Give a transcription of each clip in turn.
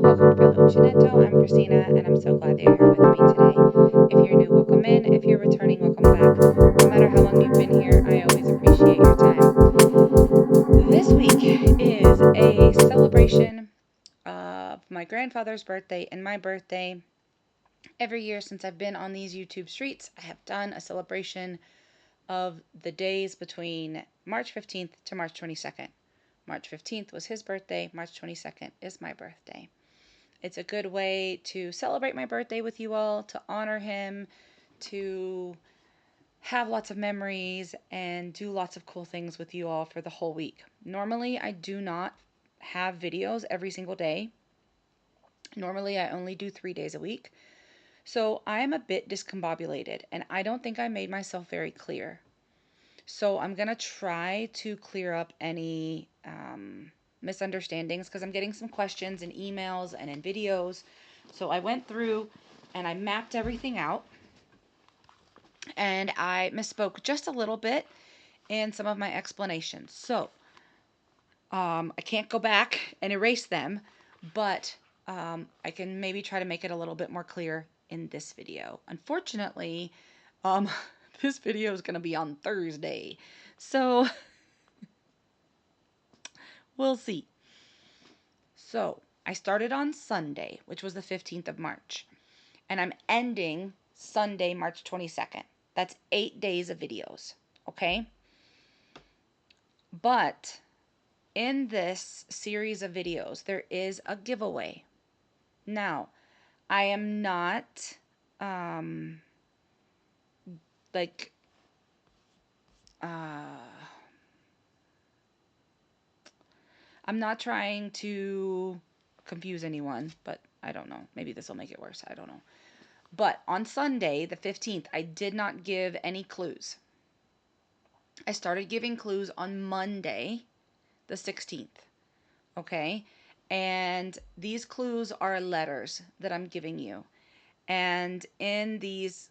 welcome to Uncinetto. I'm Christina, and I'm so glad that you're here with me today. If you're new, welcome in. If you're returning, welcome back. No matter how long you've been here, I always appreciate your time. This week is a celebration of my grandfather's birthday and my birthday. Every year since I've been on these YouTube streets, I have done a celebration of the days between March 15th to March 22nd. March 15th was his birthday, March 22nd is my birthday. It's a good way to celebrate my birthday with you all, to honor him, to have lots of memories, and do lots of cool things with you all for the whole week. Normally, I do not have videos every single day. Normally, I only do 3 days a week. So I am a bit discombobulated, and I don't think I made myself very clear. So I'm going to try to clear up any misunderstandings because I'm getting some questions in emails and in videos. So I went through and I mapped everything out, and I misspoke just a little bit in some of my explanations. So I can't go back and erase them, but I can maybe try to make it a little bit more clear in this video. Unfortunately, this video is going to be on Thursday. So we'll see. So I started on Sunday, which was the 15th of March, and I'm ending Sunday, March 22nd. That's 8 days of videos, okay? But in this series of videos, there is a giveaway. Now, I am not, like, I'm not trying to confuse anyone, but I don't know. Maybe this will make it worse. I don't know. But on Sunday, the 15th, I did not give any clues. I started giving clues on Monday, the 16th. Okay? And these clues are letters that I'm giving you. And in these,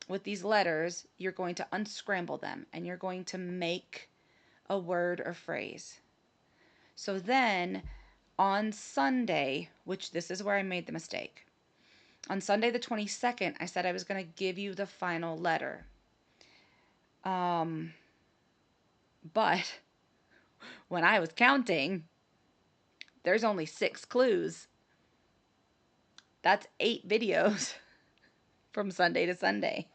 with these letters, you're going to unscramble them and you're going to make a word or phrase. So then on Sunday, which this is where I made the mistake. On Sunday the 22nd, I said I was going to give you the final letter. But when I was counting, there's only 6 clues. That's 8 videos from Sunday to Sunday.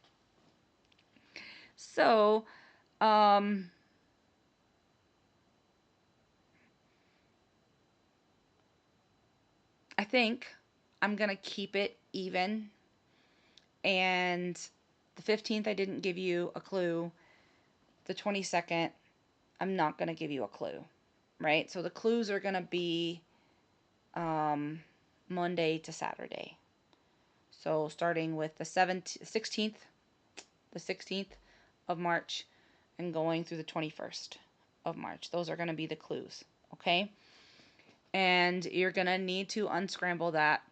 So, I think I'm going to keep it even. And the 15th, I didn't give you a clue. The 22nd, I'm not going to give you a clue, right? So the clues are going to be Monday to Saturday. So starting with the 16th of March and going through the 21st of March. Those are going to be the clues, okay? And you're going to need to unscramble that.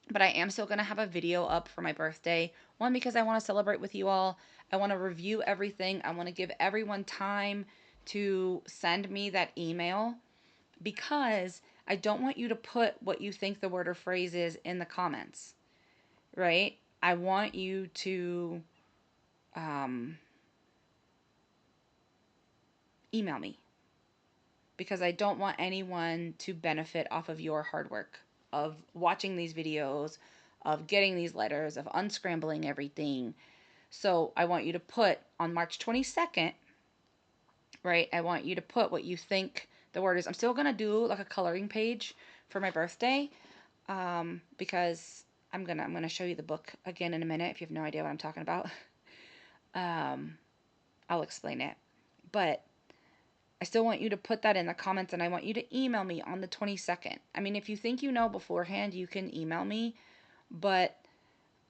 But I am still going to have a video up for my birthday. One, because I want to celebrate with you all. I want to review everything. I want to give everyone time to send me that email, because I don't want you to put what you think the word or phrase is in the comments, right? I want you to email me, because I don't want anyone to benefit off of your hard work of watching these videos, of getting these letters, of unscrambling everything. So I want you to put on March 22nd, right? I want you to put what you think the word is. I'm still going to do like a coloring page for my birthday, because I'm going to show you the book again in a minute. If you have no idea what I'm talking about, I'll explain it. But I still want you to put that in the comments, and I want you to email me on the 22nd. I mean, if you think you know beforehand, you can email me, but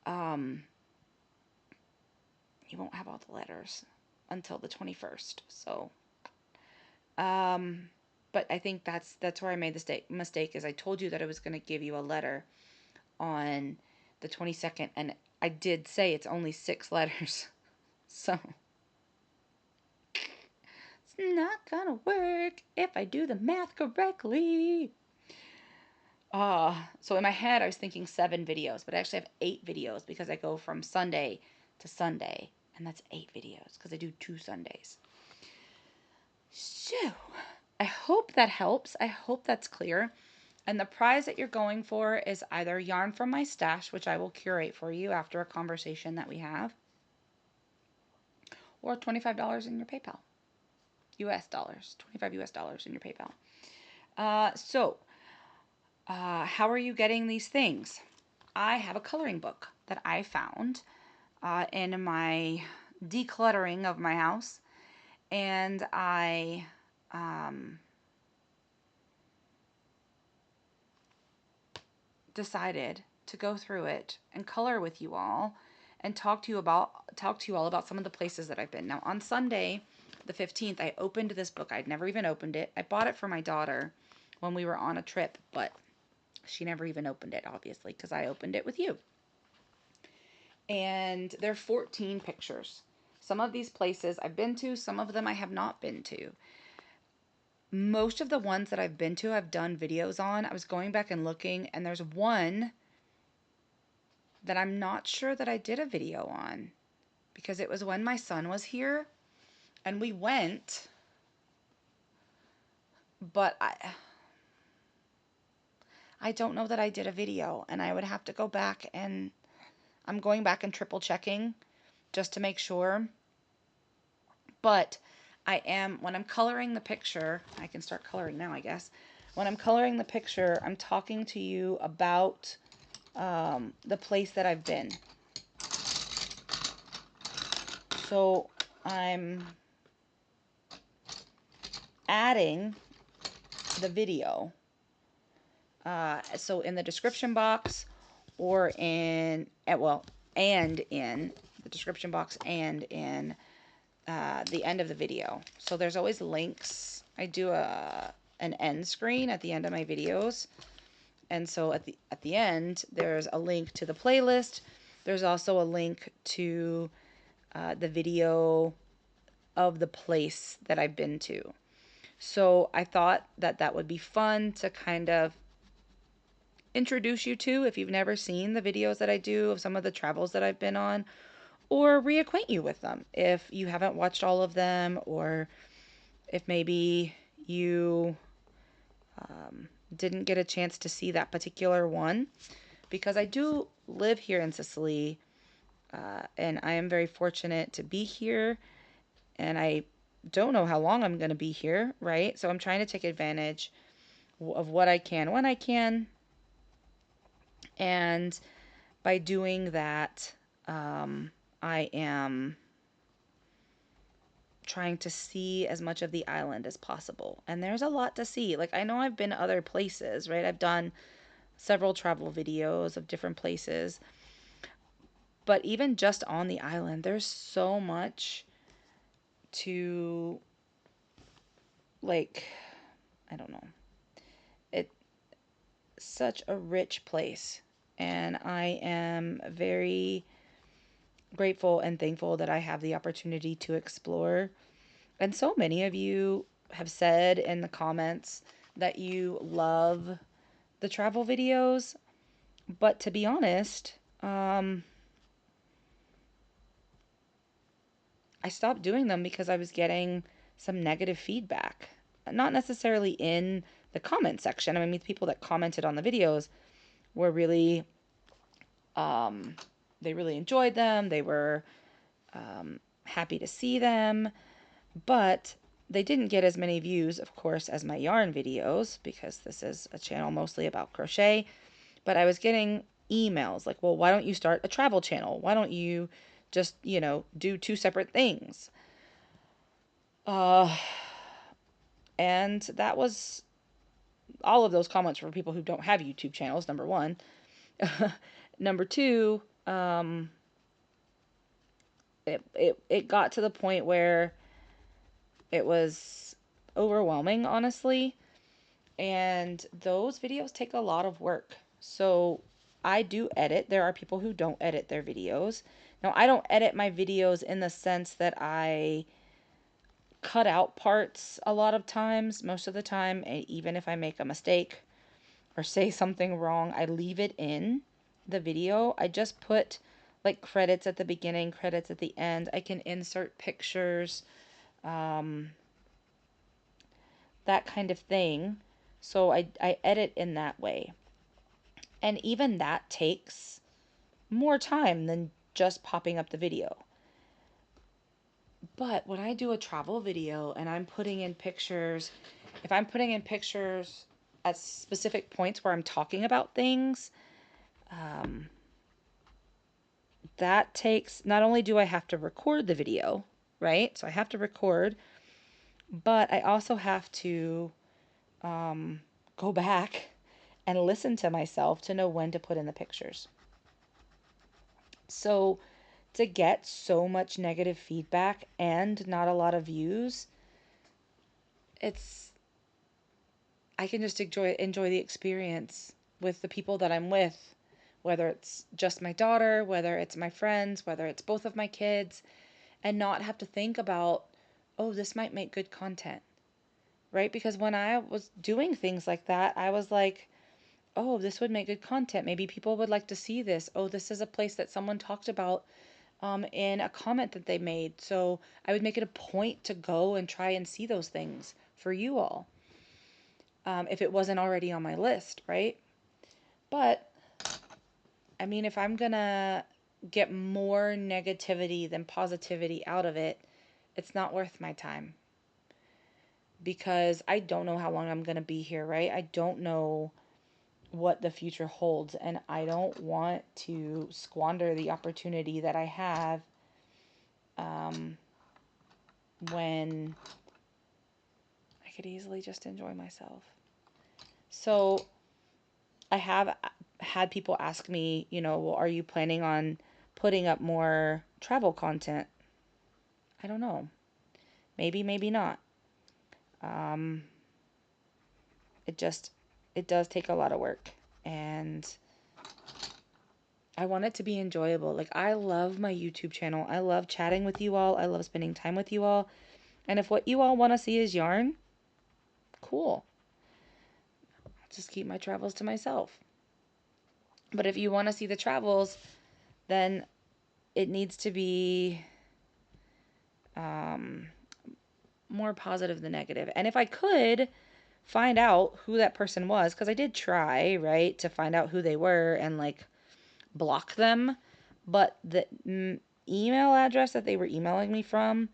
you won't have all the letters until the 21st. So, but I think that's where I made the mistake is I told you that I was going to give you a letter on the 22nd, and I did say it's only 6 letters. So it's not gonna work if I do the math correctly. So in my head, I was thinking 7 videos, but I actually have 8 videos because I go from Sunday to Sunday, and that's 8 videos because I do 2 Sundays. So I hope that helps. I hope that's clear. And the prize that you're going for is either yarn from my stash, which I will curate for you after a conversation that we have, or $25 in your PayPal. US dollars, 25 US dollars in your PayPal. How are you getting these things? I have a coloring book that I found in my decluttering of my house, and I decided to go through it and color with you all and talk to you all about some of the places that I've been. Now on Sunday, the 15th, I opened this book. I'd never even opened it. I bought it for my daughter when we were on a trip, but she never even opened it, obviously, because I opened it with you. And there are 14 pictures. Some of these places I've been to, some of them I have not been to. Most of the ones that I've been to, I've done videos on. I was going back and looking, and there's one that I'm not sure that I did a video on because it was when my son was here and we went, but I don't know that I did a video, and I would have to go back, and I'm going back and triple checking just to make sure. But when I'm coloring the picture, I can start coloring now, I guess. When I'm coloring the picture, I'm talking to you about the place that I've been. So I'm adding the video. So in the description box or in the description box and in the end of the video. So there's always links. I do an end screen at the end of my videos. And so at the end, there's a link to the playlist. There's also a link to the video of the place that I've been to. So I thought that would be fun to kind of introduce you to if you've never seen the videos that I do of some of the travels that I've been on, or reacquaint you with them if you haven't watched all of them, or if maybe you didn't get a chance to see that particular one, because I do live here in Sicily, and I am very fortunate to be here, and I don't know how long I'm going to be here, right? So I'm trying to take advantage of what I can when I can, and by doing that, I am trying to see as much of the island as possible. And there's a lot to see. Like, I know I've been other places, right? I've done several travel videos of different places. But even just on the island, there's so much to, like, I don't know. It's such a rich place. And I am very grateful and thankful that I have the opportunity to explore. And so many of you have said in the comments that you love the travel videos. But to be honest, I stopped doing them because I was getting some negative feedback. Not necessarily in the comment section. I mean, the people that commented on the videos were really, they really enjoyed them. They were happy to see them. But they didn't get as many views, of course, as my yarn videos, because this is a channel mostly about crochet. But I was getting emails like, well, why don't you start a travel channel? Why don't you just, do 2 separate things? And that was all of those comments from people who don't have YouTube channels, number one. Number two, it got to the point where it was overwhelming, honestly. And those videos take a lot of work. So I do edit. There are people who don't edit their videos. Now, I don't edit my videos in the sense that I cut out parts a lot of times. Most of the time, even if I make a mistake, or say something wrong, I leave it in the video. I just put like credits at the beginning, credits at the end. I can insert pictures, that kind of thing. So I edit in that way. And even that takes more time than just popping up the video. But when I do a travel video and I'm putting in pictures, if I'm putting in pictures at specific points where I'm talking about things, that takes, not only do I have to record the video, right? So I have to record, but I also have to go back and listen to myself to know when to put in the pictures. So to get so much negative feedback and not a lot of views, I can just enjoy the experience with the people that I'm with, whether it's just my daughter, whether it's my friends, whether it's both of my kids, and not have to think about, oh, this might make good content, right? Because when I was doing things like that, I was like, oh, this would make good content. Maybe people would like to see this. Oh, this is a place that someone talked about in a comment that they made. So I would make it a point to go and try and see those things for you all, if it wasn't already on my list, right? But I mean, if I'm gonna get more negativity than positivity out of it, it's not worth my time, because I don't know how long I'm gonna be here, right? I don't know what the future holds, and I don't want to squander the opportunity that I have when I could easily just enjoy myself. So I have had people ask me, well, are you planning on putting up more travel content? I don't know. Maybe, maybe not. It does take a lot of work, and I want it to be enjoyable. Like, I love my YouTube channel. I love chatting with you all. I love spending time with you all. And if what you all want to see is yarn, cool. I'll just keep my travels to myself. But if you want to see the travels, then it needs to be more positive than negative. And if I could find out who that person was, because I did try, right, to find out who they were and like block them, but the email address that they were emailing me from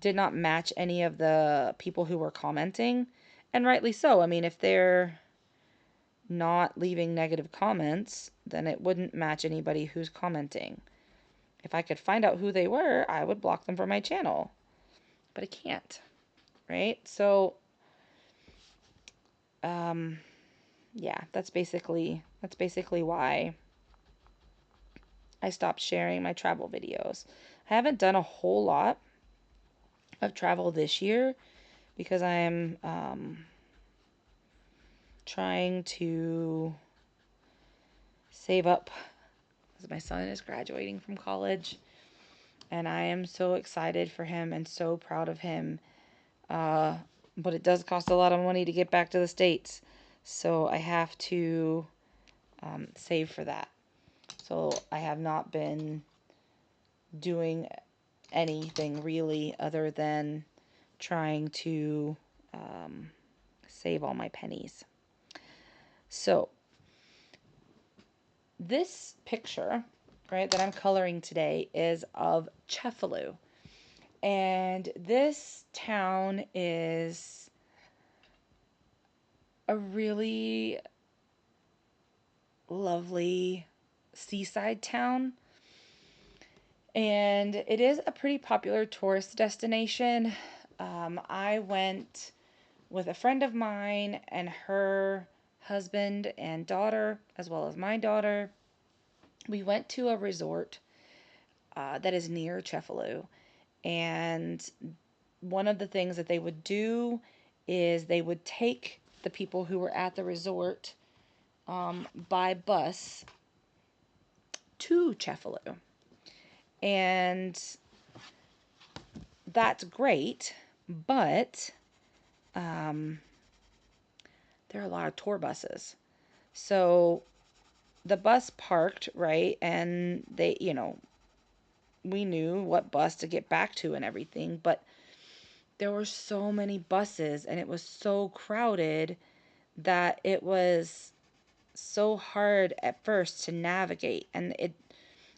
did not match any of the people who were commenting, and rightly so. I mean, if they're not leaving negative comments, then it wouldn't match anybody who's commenting. If I could find out who they were, I would block them from my channel, but I can't, right? So yeah, that's basically why I stopped sharing my travel videos. I haven't done a whole lot of travel this year because I'm trying to save up, because my son is graduating from college, and I am so excited for him and so proud of him. But it does cost a lot of money to get back to the States, so I have to save for that. So I have not been doing anything really other than trying to save all my pennies. So this picture, right, that I'm coloring today is of Cefalu. And this town is a really lovely seaside town. And it is a pretty popular tourist destination. I went with a friend of mine and her husband and daughter, as well as my daughter. We went to a resort that is near Cefalu. And one of the things that they would do is they would take the people who were at the resort by bus to Cefalu. And that's great, but there are a lot of tour buses. So the bus parked, right? And they, we knew what bus to get back to and everything, but there were so many buses and it was so crowded that it was so hard at first to navigate. And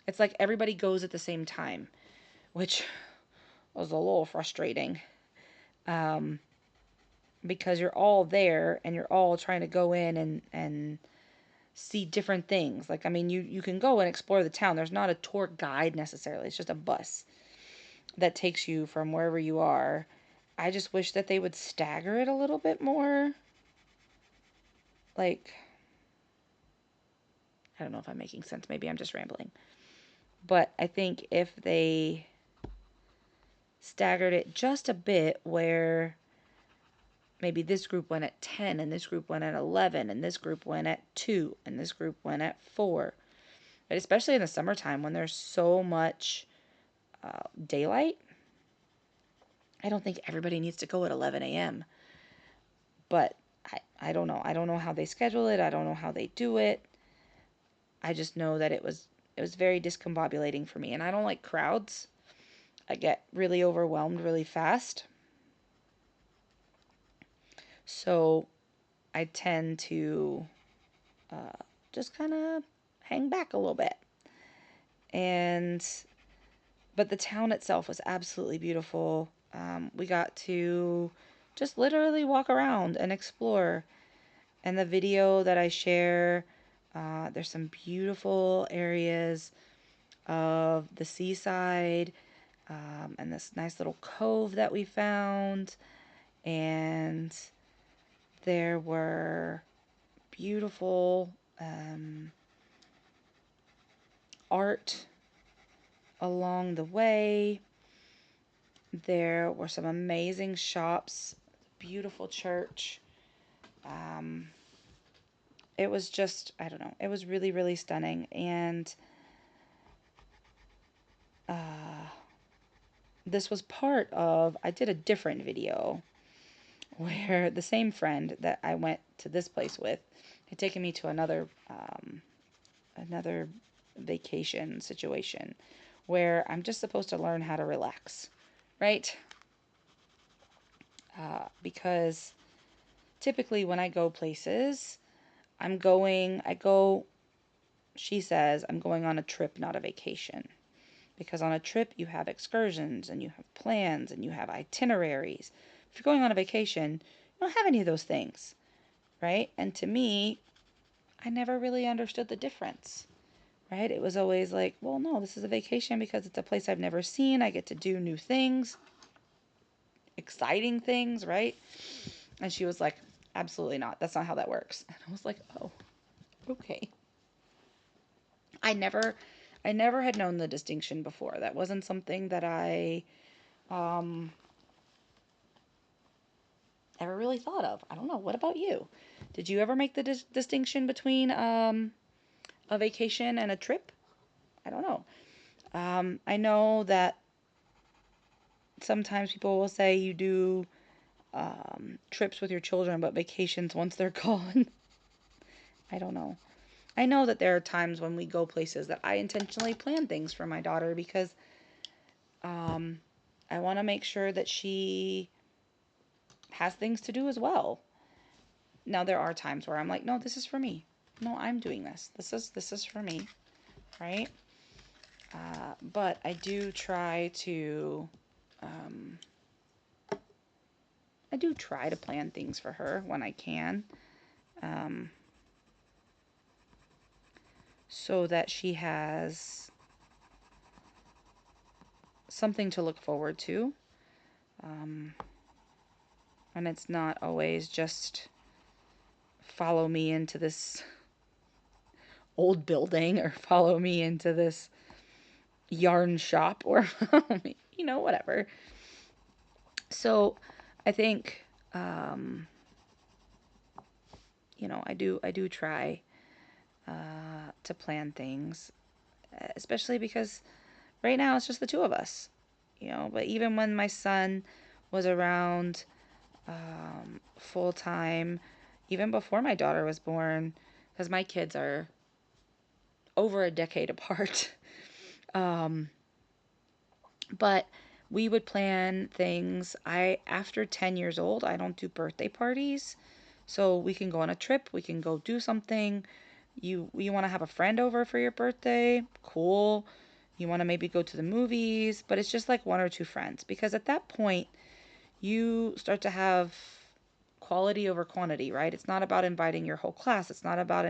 it's like everybody goes at the same time, which was a little frustrating. Um, because you're all there and you're all trying to go in and see different things. Like, I mean, you can go and explore the town. There's not a tour guide necessarily. It's just a bus that takes you from wherever you are. I just wish that they would stagger it a little bit more. Like, I don't know if I'm making sense. Maybe I'm just rambling. But I think if they staggered it just a bit, where maybe this group went at 10 and this group went at 11 and this group went at 2 and this group went at 4. But especially in the summertime when there's so much daylight, I don't think everybody needs to go at 11 a.m. But I don't know. I don't know how they schedule it. I don't know how they do it. I just know that it was very discombobulating for me. And I don't like crowds. I get really overwhelmed really fast. So I tend to just kind of hang back a little bit. And but the town itself was absolutely beautiful. We got to just literally walk around and explore. And the video that I share, there's some beautiful areas of the seaside, and this nice little cove that we found. And there were beautiful art along the way. There were some amazing shops, beautiful church. Um, it was just, I don't know, it was really, really stunning. And this was part of, I did a different video where the same friend that I went to this place with had taken me to another vacation situation where I'm just supposed to learn how to relax, right? Because typically when I go places, she says, I'm going on a trip, not a vacation. Because on a trip, you have excursions and you have plans and you have itineraries. If you're going on a vacation, you don't have any of those things, right? And to me, I never really understood the difference, right? It was always like, well, no, this is a vacation because it's a place I've never seen. I get to do new things, exciting things, right? And she was like, absolutely not. That's not how that works. And I was like, oh, okay. I never had known the distinction before. That wasn't something that I ever really thought of. I don't know. What about you? Did you ever make the distinction between a vacation and a trip? I don't know. I know that sometimes people will say you do trips with your children, but vacations once they're gone. I don't know. I know that there are times when we go places that I intentionally plan things for my daughter because I want to make sure that she has things to do as well. Now there are times where I'm like, no, this is for me. No, I'm doing this. This is for me, right? But I do try to plan things for her when I can, um, so that she has something to look forward to. And it's not always just follow me into this old building or follow me into this yarn shop or whatever. So I think I do try to plan things, especially because right now it's just the two of us, but even when my son was around full time, even before my daughter was born, because my kids are over a decade apart. um, but we would plan things. After 10 years old, I don't do birthday parties. So we can go on a trip, we can go do something. You want to have a friend over for your birthday? Cool. You want to maybe go to the movies, but it's just like one or two friends, because at that point you start to have quality over quantity, right? It's not about inviting your whole class. It's not about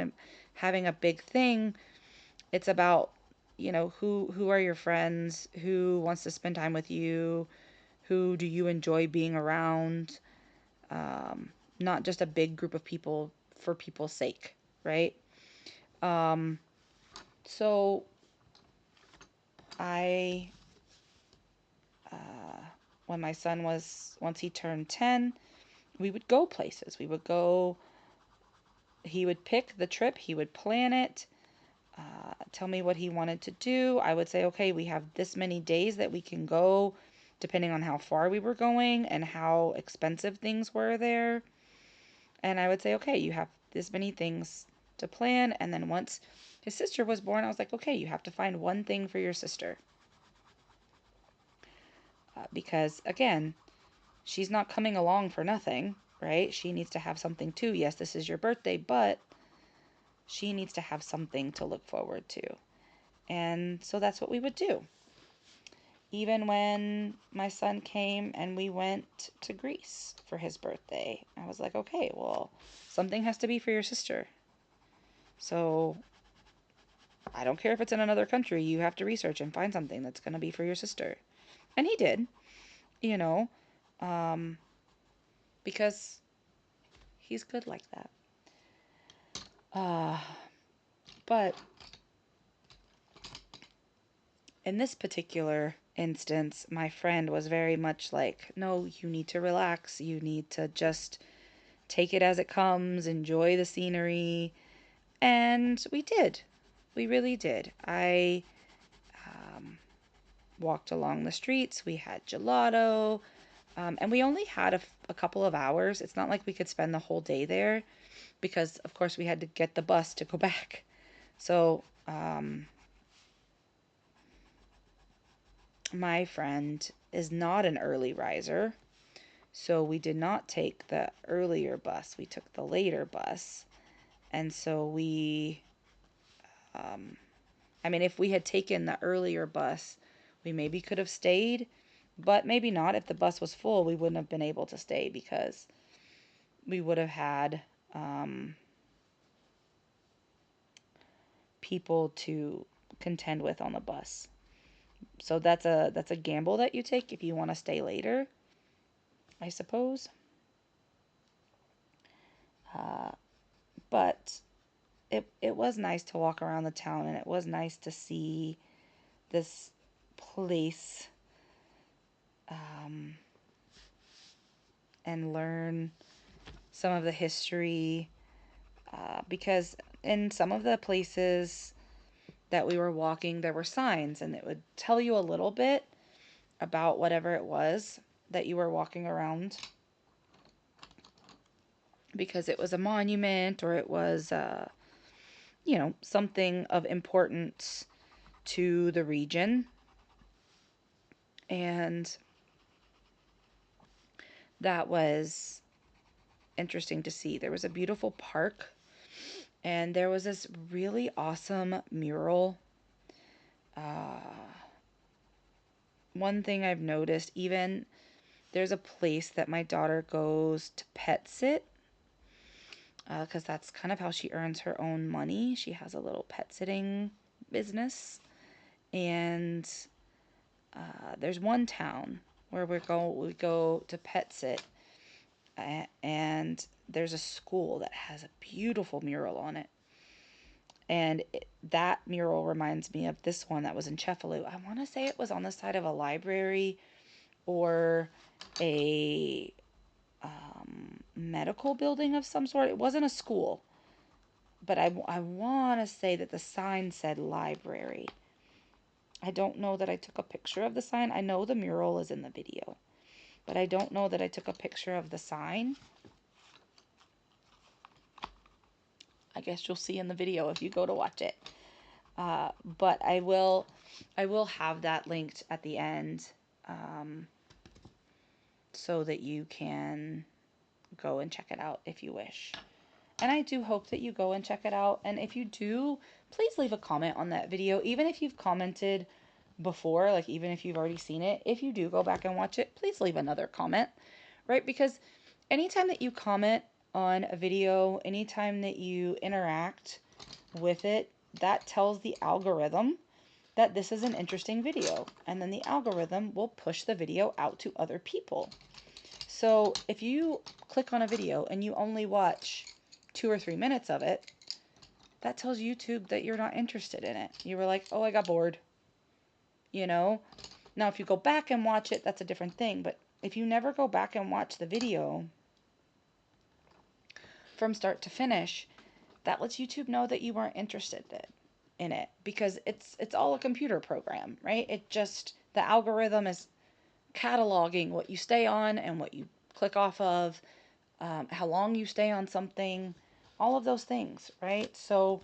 having a big thing. It's about, who are your friends? Who wants to spend time with you? Who do you enjoy being around? Um, Not just a big group of people for people's sake, right? Um, so I, uh, when my son once he turned 10, we would go places. He would pick the trip, he would plan it, tell me what he wanted to do. I would say, okay, we have this many days that we can go, depending on how far we were going and how expensive things were there. And I would say, okay, you have this many things to plan. And then once his sister was born, I was like, okay, you have to find one thing for your sister. Because again, she's not coming along for nothing, right? She needs to have something too. Yes, this is your birthday, but she needs to have something to look forward to. And so that's what we would do. Even when my son came and we went to Greece for his birthday, I was like, okay, well, something has to be for your sister. So I don't care if it's in another country, you have to research and find something that's going to be for your sister. And he did, you know, um, because he's good like that. Uh, but in this particular instance, my friend was very much like, no, you need to relax. You need to just take it as it comes, enjoy the scenery. And we did. We really did. I walked along the streets. We had gelato. And we only had a couple of hours. It's not like we could spend the whole day there because, of course, we had to get the bus to go back. So, my friend is not an early riser. So, we did not take the earlier bus. We took the later bus. And so if we had taken the earlier bus, we maybe could have stayed, but maybe not. If the bus was full, we wouldn't have been able to stay because we would have had people to contend with on the bus. So that's a gamble that you take if you want to stay later, I suppose. Uh, but it was nice to walk around the town, and it was nice to see this place, um, and learn some of the history, because in some of the places that we were walking, there were signs, and it would tell you a little bit about whatever it was that you were walking around, because it was a monument or it was, something of importance to the region. And that was interesting to see. There was a beautiful park, and there was this really awesome mural. Uh, One thing I've noticed, even there's a place that my daughter goes to pet sit, because that's kind of how she earns her own money. She has a little pet sitting business. And there's one town where we go to pet sit, and there's a school that has a beautiful mural on it. And that mural reminds me of this one that was in Cefalu. I want to say it was on the side of a library or a medical building of some sort. It wasn't a school, but I want to say that the sign said library. I don't know that I took a picture of the sign. I know the mural is in the video, but I don't know that I took a picture of the sign. I guess you'll see in the video if you go to watch it. But I will have that linked at the end, so that you can go and check it out if you wish. And I do hope that you go and check it out. And if you do, please leave a comment on that video. Even if you've commented before, like even if you've already seen it, if you do go back and watch it, please leave another comment, right? Because anytime that you comment on a video, anytime that you interact with it, that tells the algorithm that this is an interesting video. And then the algorithm will push the video out to other people. So if you click on a video and you only watch 2 or 3 minutes of it, that tells YouTube that you're not interested in it. You were like, oh, I got bored. You know? Now, if you go back and watch it, that's a different thing. But if you never go back and watch the video from start to finish, that lets YouTube know that you weren't interested in it. Because it's all a computer program, right? It just, the algorithm is cataloging what you stay on and what you click off of, how long you stay on something, all of those things, right? So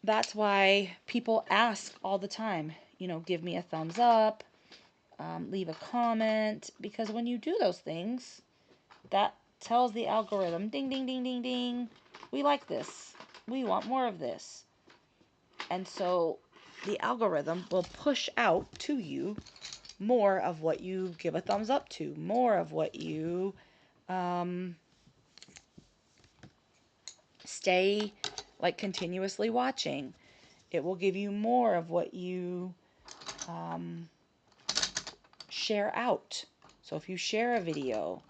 that's why people ask all the time, you know, give me a thumbs up, leave a comment, because when you do those things, that tells the algorithm, ding, ding, ding, ding, ding, we like this, we want more of this. And so the algorithm will push out to you more of what you give a thumbs up to, more of what you stay like continuously watching. It will give you more of what you share out. So if you share a video,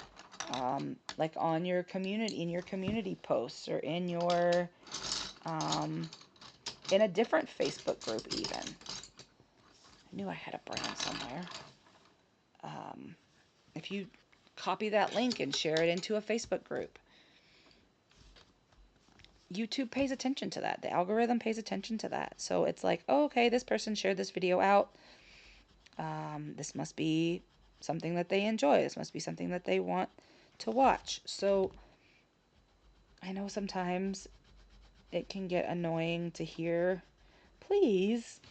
like on your community, in your community posts, or in your in a different Facebook group even. I knew I had a brand somewhere. If you copy that link and share it into a Facebook group, YouTube pays attention to that. The algorithm pays attention to that. So it's like, oh, okay, this person shared this video out. This must be something that they enjoy. This must be something that they want to watch. So I know sometimes it can get annoying to hear, please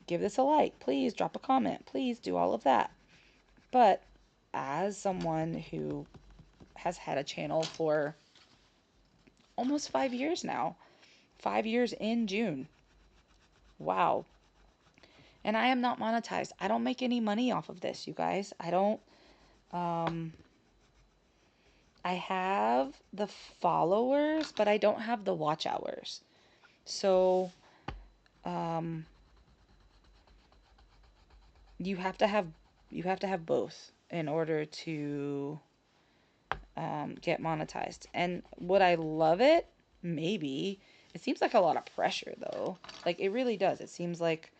give this a like, please drop a comment, please do all of that. But as someone who has had a channel for almost 5 years now, 5 years in June, wow. And I am not monetized. I don't make any money off of this, you guys. I don't, I have the followers, but I don't have the watch hours. So, you have to have both in order to get monetized. And would I love it? Maybe. It seems like a lot of pressure though. Like it really does. It seems like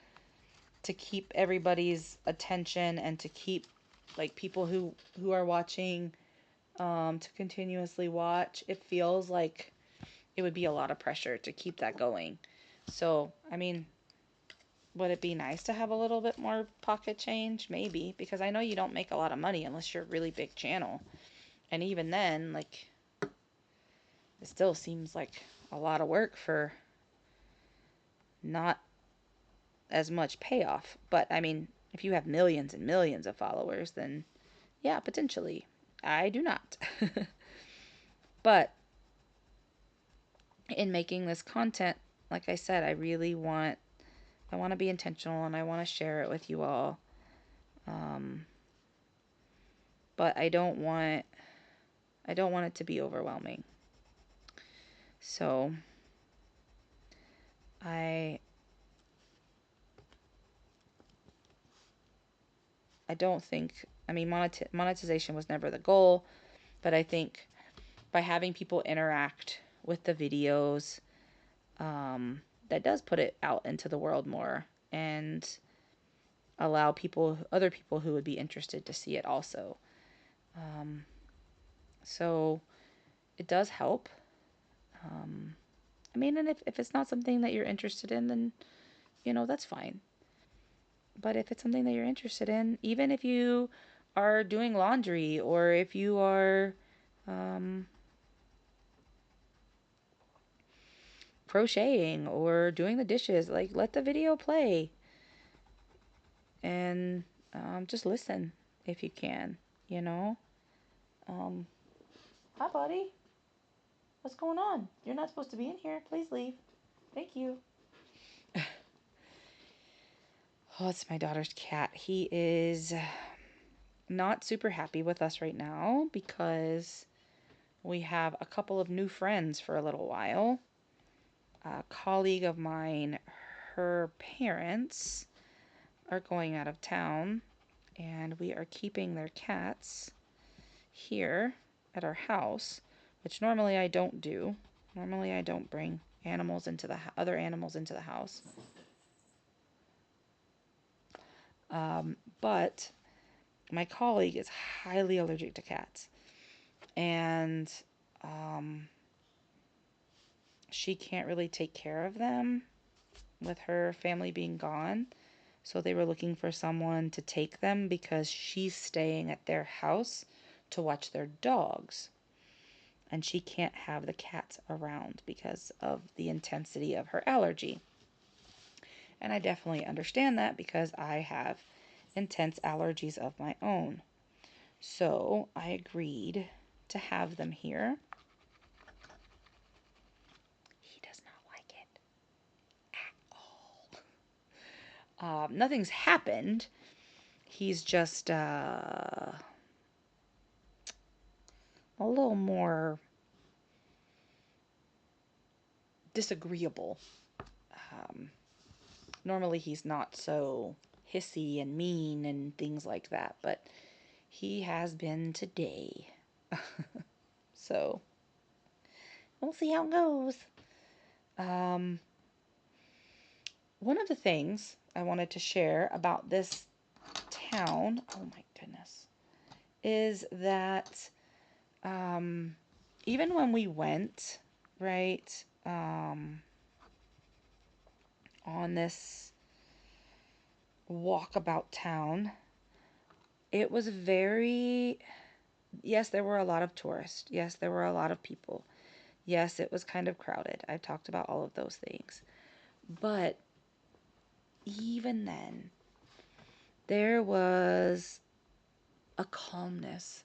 to keep everybody's attention and to keep like people who are watching to continuously watch. It feels like it would be a lot of pressure to keep that going. So, I mean, would it be nice to have a little bit more pocket change? Maybe, because I know you don't make a lot of money unless you're a really big channel. And even then, like, it still seems like a lot of work for not as much payoff. But, I mean, if you have millions and millions of followers, then yeah, potentially. I do not. But in making this content, like I said, I want to be intentional and I want to share it with you all. But I don't want it to be overwhelming. So I don't think, I mean, monetization was never the goal, but I think by having people interact with the videos, that does put it out into the world more and allow other people who would be interested to see it also. So it does help. I mean, and if it's not something that you're interested in, then, you know, that's fine. But if it's something that you're interested in, even if you are doing laundry or if you are crocheting or doing the dishes. Like, let the video play and just listen if you can, you know. Hi, buddy. What's going on? You're not supposed to be in here. Please leave. Thank you. Oh, it's my daughter's cat. He is not super happy with us right now because we have a couple of new friends for a little while. A colleague of mine, her parents are going out of town, and we are keeping their cats here at our house, which normally I don't do. Normally I don't bring animals into the other animals into the house. But my colleague is highly allergic to cats, and she can't really take care of them with her family being gone. So they were looking for someone to take them because she's staying at their house to watch their dogs. And she can't have the cats around because of the intensity of her allergy. And I definitely understand that because I have intense allergies of my own. So I agreed to have them here. He does not like it at all. Nothing's happened. He's just a little more disagreeable. Normally he's not so hissy and mean and things like that, but he has been today. So we'll see how it goes. One of the things I wanted to share about this town, oh my goodness, is that even when we went, right, on this walkabout town, it was very, yes, there were a lot of tourists. Yes, there were a lot of people. Yes, it was kind of crowded. I've talked about all of those things. But even then, there was a calmness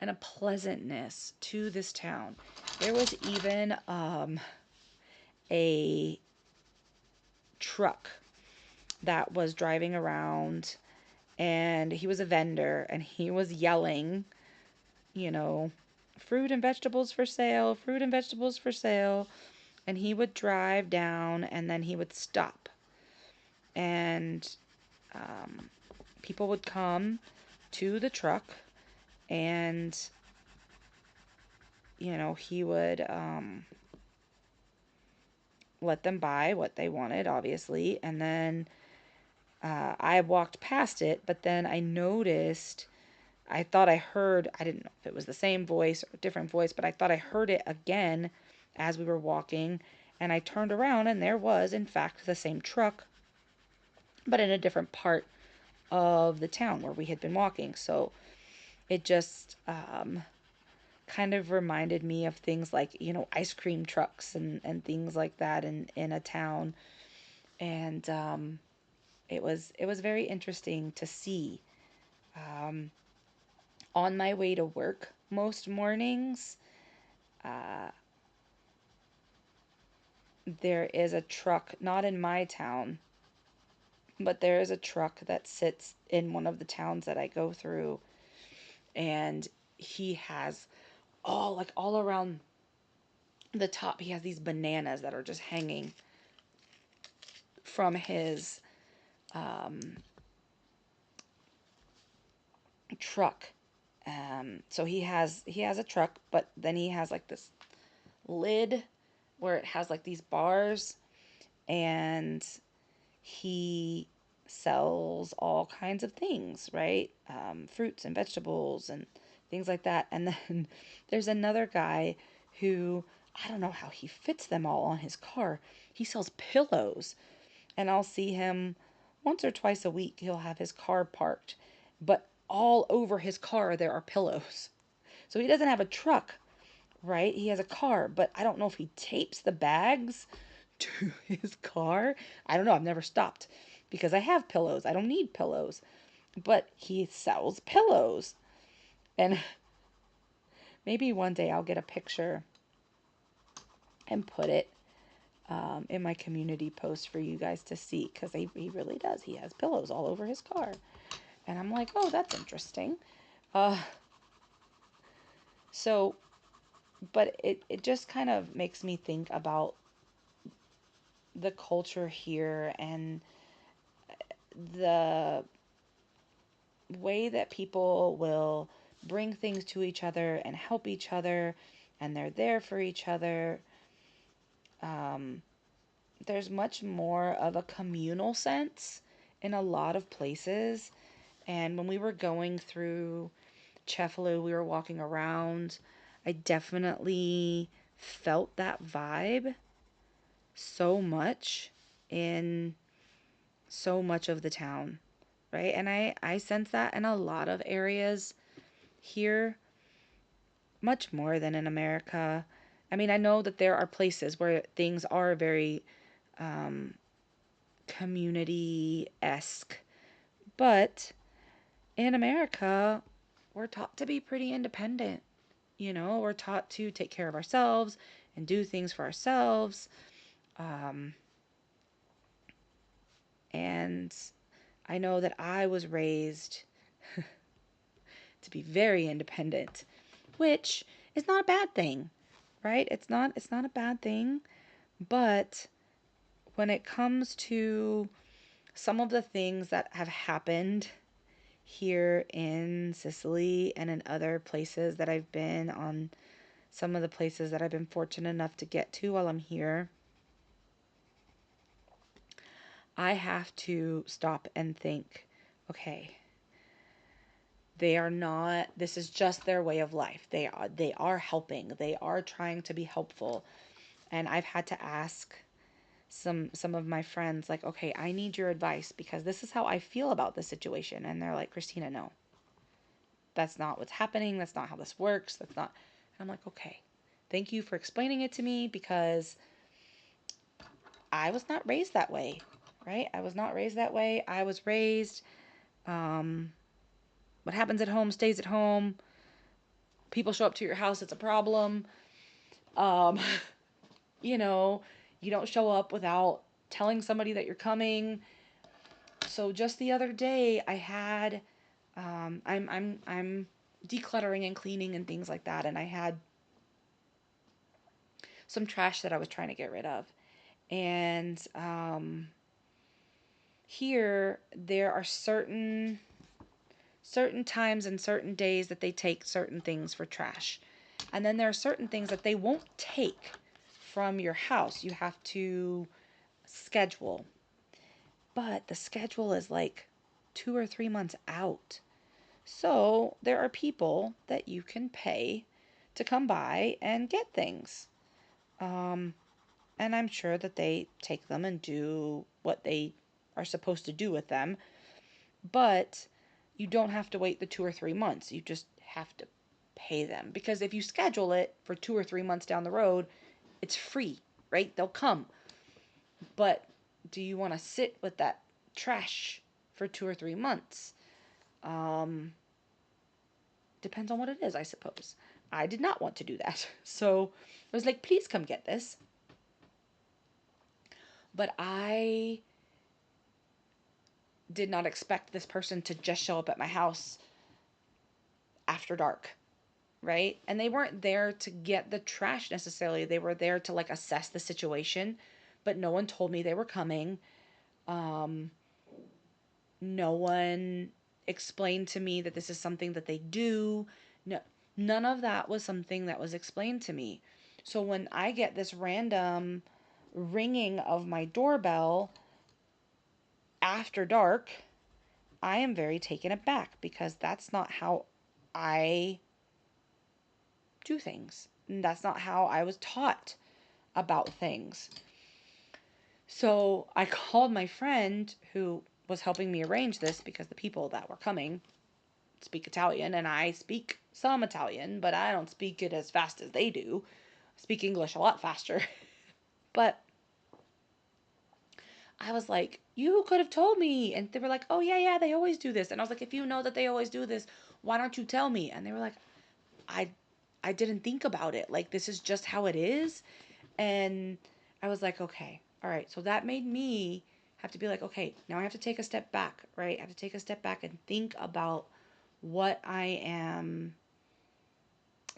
and a pleasantness to this town. There was even a truck that was driving around, and he was a vendor, and he was yelling, you know, fruit and vegetables for sale, fruit and vegetables for sale. And he would drive down, and then he would stop. And people would come to the truck, and, you know, he would let them buy what they wanted, obviously. And then I walked past it, but then I noticed, I thought I heard, I didn't know if it was the same voice or a different voice, but I thought I heard it again as we were walking. And I turned around, and there was, in fact, the same truck, but in a different part of the town where we had been walking. So it just kind of reminded me of things like, you know, ice cream trucks and things like that in a town. And it was very interesting to see. On my way to work most mornings, uh, there is a truck, not in my town, but there is a truck that sits in one of the towns that I go through, and he has all around the top, he has these bananas that are just hanging from his truck. So he has a truck, but then he has like this lid where it has like these bars, and he sells all kinds of things, right? Fruits and vegetables and things like that. And then there's another guy who, I don't know how he fits them all on his car. He sells pillows, and I'll see him once or twice a week. He'll have his car parked, but all over his car there are pillows. So he doesn't have a truck, right? He has a car, but I don't know if he tapes the bags to his car. I don't know. I've never stopped because I have pillows. I don't need pillows. But he sells pillows. And maybe one day I'll get a picture and put it in my community post for you guys to see, because he really does. He has pillows all over his car. And I'm like, oh, that's interesting. Uh, so, but it just kind of makes me think about the culture here and the way that people will bring things to each other and help each other, and they're there for each other. Um, there's much more of a communal sense in a lot of places. And when we were going through Cefalu, we were walking around, I definitely felt that vibe so much in so much of the town, right? And I sense that in a lot of areas here, much more than in America. I mean, I know that there are places where things are very um, community-esque, but in America, we're taught to be pretty independent. We're taught to take care of ourselves and do things for ourselves. Um, and I know that I was raised to be very independent, which is not a bad thing, right? It's not a bad thing, but when it comes to some of the things that have happened here in Sicily and in other places that I've been on, some of the places that I've been fortunate enough to get to while I'm here, I have to stop and think, okay, this is just their way of life. They are helping. They are trying to be helpful. And I've had to ask some of my friends, like, okay, I need your advice because this is how I feel about this situation. And they're like, Christina, no, that's not what's happening. That's not how this works. That's not. And I'm like, okay, thank you for explaining it to me, because I was not raised that way, right? I was not raised that way. I was raised, um, what happens at home stays at home. People show up to your house, it's a problem. Um, you know, you don't show up without telling somebody that you're coming. So just the other day, I had, I'm decluttering and cleaning and things like that, and I had some trash that I was trying to get rid of. And here there are certain times and certain days that they take certain things for trash. And then there are certain things that they won't take from your house. You have to schedule. But the schedule is like 2 or 3 months out. So there are people that you can pay to come by and get things. Um, and I'm sure that they take them and do what they are supposed to do with them. But you don't have to wait the 2 or 3 months. You just have to pay them. Because if you schedule it for 2 or 3 months down the road, it's free, right? They'll come. But do you want to sit with that trash for 2 or 3 months? Um, Depends on what it is, I suppose. I did not want to do that. So I was like, please come get this. But I did not expect this person to just show up at my house after dark, right? And they weren't there to get the trash necessarily. They were there to like assess the situation, but no one told me they were coming. Um, no one explained to me that this is something that they do. No, none of that was something that was explained to me. So when I get this random ringing of my doorbell after dark, I am very taken aback, because that's not how I do things. And that's not how I was taught about things. So I called my friend who was helping me arrange this, because the people that were coming speak Italian and I speak some Italian, but I don't speak it as fast as they do. I speak English a lot faster. But I was like, you could have told me. And they were like, oh, yeah, yeah, they always do this. And I was like, if you know that they always do this, why don't you tell me? And they were like, I I didn't think about it. Like, this is just how it is. And I was like, okay, all right. So that made me have to be like, okay, now I have to take a step back, right? I have to take a step back and think about what I am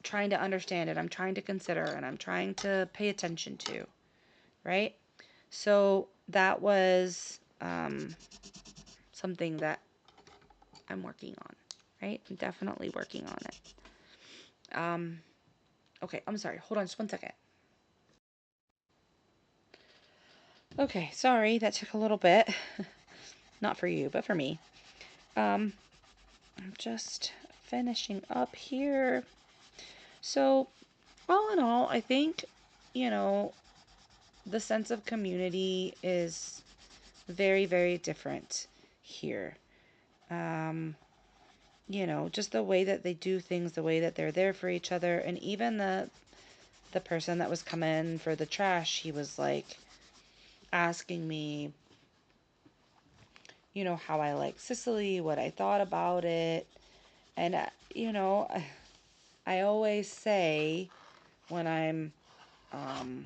trying to understand and I'm trying to consider and I'm trying to pay attention to, right? So that was something that I'm working on, right? I'm definitely working on it. Okay, I'm sorry. Hold on just 1 second. Okay, sorry, that took a little bit. Not for you, but for me. I'm just finishing up here. So, all in all, I think, you know, the sense of community is very, very different here. Um, just the way that they do things, the way that they're there for each other, and even the person that was coming for the trash, he was like asking me, how I like Sicily, what I thought about it. And, I always say when I'm um,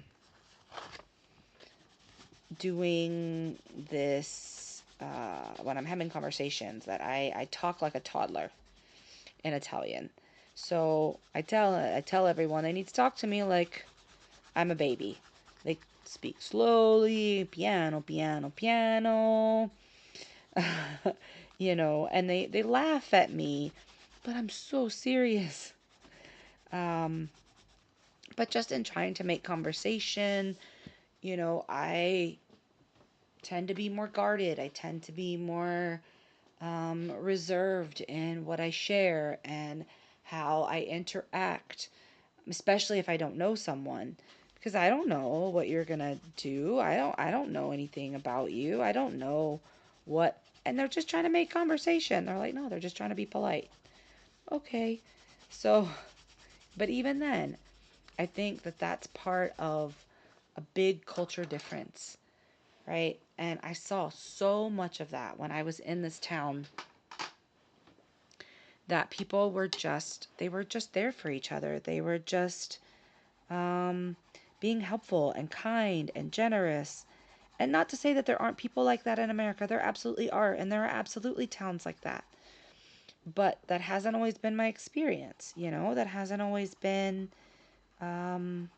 doing this, when I'm having conversations, that I talk like a toddler in Italian. So I tell everyone they need to talk to me like I'm a baby. They speak slowly, piano, piano, piano. And they laugh at me, but I'm so serious. Um, but just in trying to make conversation, I tend to be more guarded. I tend to be more reserved in what I share and how I interact, especially if I don't know someone, because I don't know what you're gonna do. I don't know anything about you. I don't know what, and they're just trying to make conversation. They're like, no, they're just trying to be polite. Okay, so, but even then, I think that that's part of a big culture difference, right? And I saw so much of that when I was in this town, that people they were just there for each other. They were just um, being helpful and kind and generous. And not to say that there aren't people like that in America. There absolutely are. And there are absolutely towns like that. But that hasn't always been my experience, That hasn't always been um,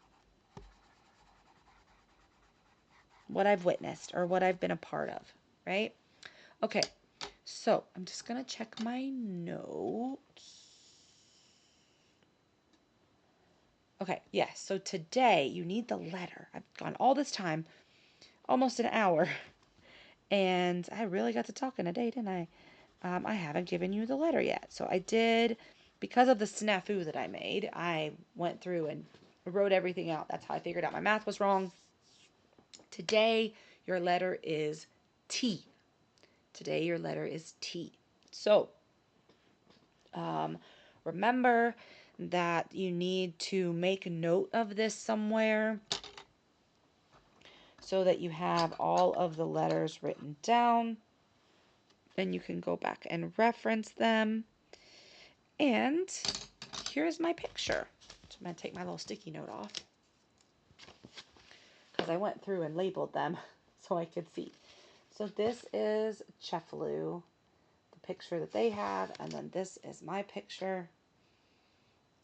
what I've witnessed or what I've been a part of, right? Okay, so I'm just going to check my notes. Okay, yes, so today you need the letter. I've gone all this time, almost an hour, and I really got to talking today, didn't I? I haven't given you the letter yet. So I did, because of the snafu that I made, I went through and wrote everything out. That's how I figured out my math was wrong. Today, your letter is T. Today, your letter is T. So, um, remember that you need to make note of this somewhere so that you have all of the letters written down. Then you can go back and reference them. And here's my picture. So I'm going to take my little sticky note off because I went through and labeled them so I could see. So this is Cefalu, the picture that they have, and then this is my picture.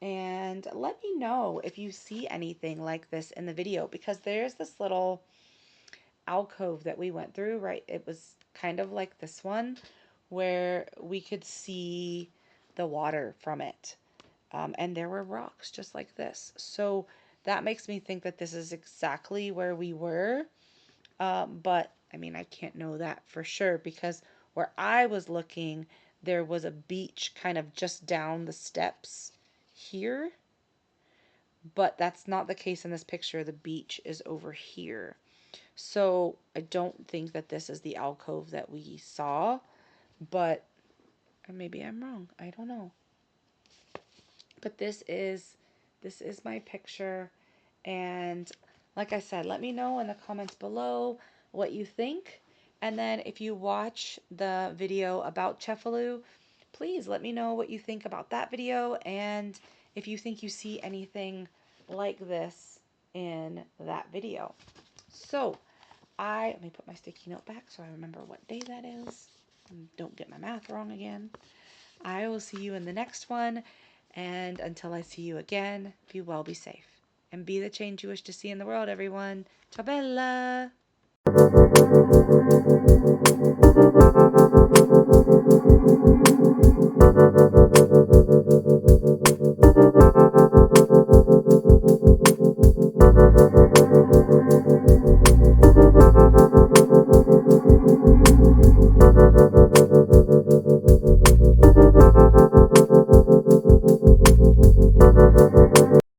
And let me know if you see anything like this in the video, because there's this little alcove that we went through, right? It was kind of like this one where we could see the water from it. And there were rocks just like this. So that makes me think that this is exactly where we were. But I mean, I can't know that for sure because where I was looking, there was a beach kind of just down the steps here. But that's not the case in this picture. The beach is over here. So I don't think that this is the alcove that we saw, but or maybe I'm wrong. I don't know. But this is my picture, and like I said, let me know in the comments below what you think. And then if you watch the video about Cefalu, please let me know what you think about that video and if you think you see anything like this in that video. So let me put my sticky note back so I remember what day that is. Don't get my math wrong again. I will see you in the next one. And until I see you again, be well, be safe. And be the change you wish to see in the world, everyone. Ciao bella!